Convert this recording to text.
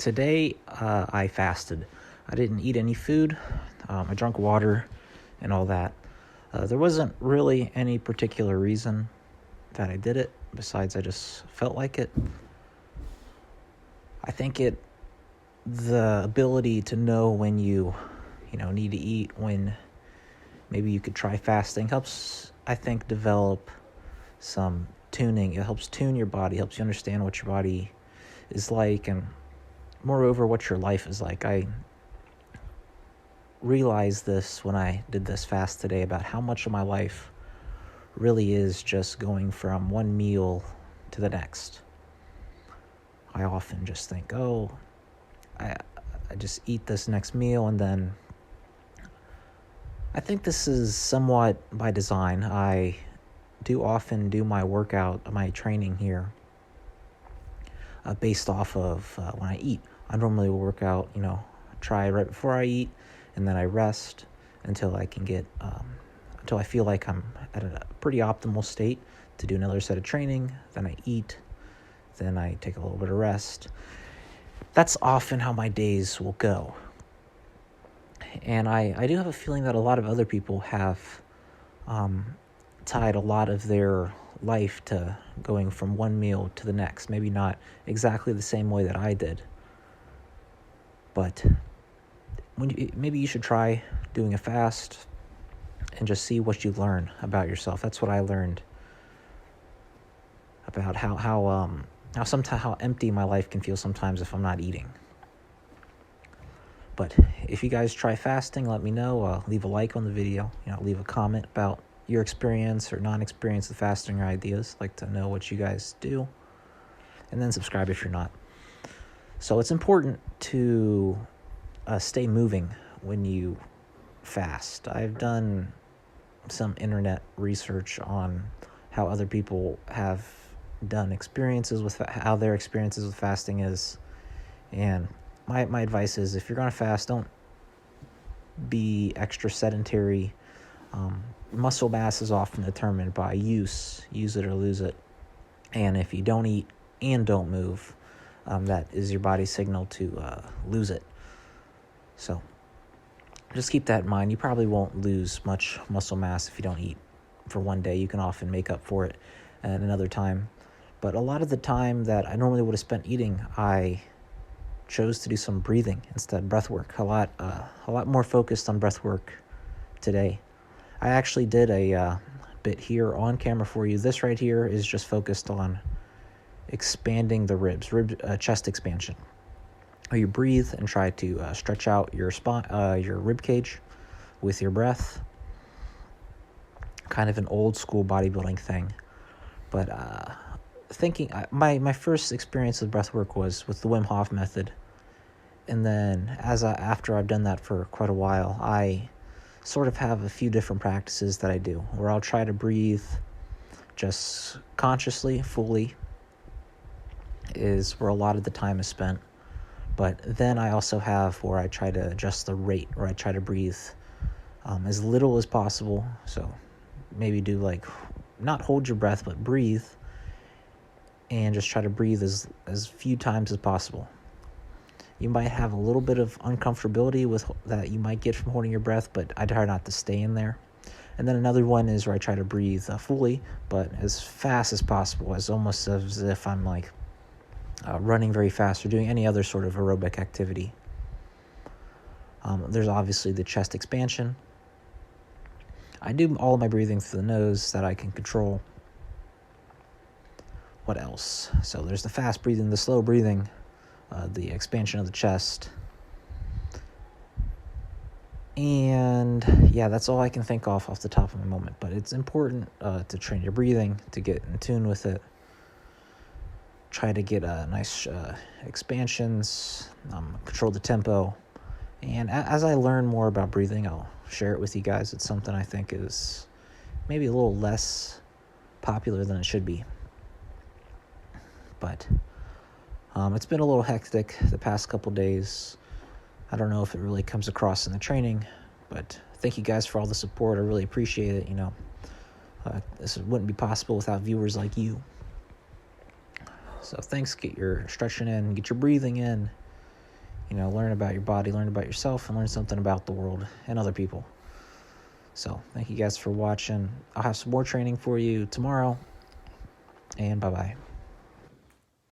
Today, I fasted. I didn't eat any food. I drank water and all that. There wasn't really any particular reason that I did it, besides I just felt like it. I think the ability to know when you need to eat, when maybe you could try fasting, helps, I think, develop some tuning. It helps tune your body, helps you understand what your body is like, and moreover, what your life is like. I realized this when I did this fast today, about how much of my life really is just going from one meal to the next. I often just think, I just eat this next meal, and then I think this is somewhat by design. I do often do my workout, my training here, based off of when I eat. I normally will work out, try right before I eat, and then I rest until I can get, until I feel like I'm at a pretty optimal state to do another set of training. Then I eat, then I take a little bit of rest. That's often how my days will go. And I do have a feeling that a lot of other people have tied a lot of their life to going from one meal to the next. Maybe not exactly the same way that I did, but maybe you should try doing a fast and just see what you learn about yourself. That's what I learned about how empty my life can feel sometimes if I'm not eating. But if you guys try fasting, let me know. Leave a like on the video. Leave a comment about your experience or non-experience with fasting or ideas. I'd like to know what you guys do. And then subscribe if you're not. So it's important to stay moving when you fast. I've done some internet research on how other people have done experiences with how their experiences with fasting is. And my advice is, if you're going to fast, don't be extra sedentary. Muscle mass is often determined by use it or lose it. And if you don't eat and don't move, that is your body's signal to lose it. So just keep that in mind. You probably won't lose much muscle mass if you don't eat for one day. You can often make up for it at another time. But a lot of the time that I normally would have spent eating, I chose to do some breathing instead, breathwork. A lot more focused on breathwork today. I actually did a bit here on camera for you. This right here is just focused on expanding the ribs, chest expansion. You breathe and try to stretch out your your rib cage with your breath. Kind of an old school bodybuilding thing, but my first experience with breathwork was with the Wim Hof method, and then after I've done that for quite a while, I sort of have a few different practices that I do where I'll try to breathe just consciously, fully, is where a lot of the time is spent. But then I also have where I try to adjust the rate, where I try to breathe as little as possible. So maybe do not hold your breath, but breathe, and just try to breathe as few times as possible. You might have a little bit of uncomfortability with that you might get from holding your breath, but I try not to stay in there. And then another one is where I try to breathe fully, but as fast as possible, almost as if I'm running very fast or doing any other sort of aerobic activity. There's obviously the chest expansion. I do all of my breathing through the nose that I can control. What else? So there's the fast breathing, the slow breathing, the expansion of the chest. And yeah, that's all I can think off the top of my moment. But it's important to train your breathing, to get in tune with it. Try to get nice expansions, control the tempo. And as I learn more about breathing, I'll share it with you guys. It's something I think is maybe a little less popular than it should be. But it's been a little hectic the past couple days. I don't know if it really comes across in the training, but thank you guys for all the support. I really appreciate it. This wouldn't be possible without viewers like you. So thanks. Get your stretching in, get your breathing in, learn about your body, learn about yourself, and learn something about the world and other people. So thank you guys for watching. I'll have some more training for you tomorrow, and bye-bye.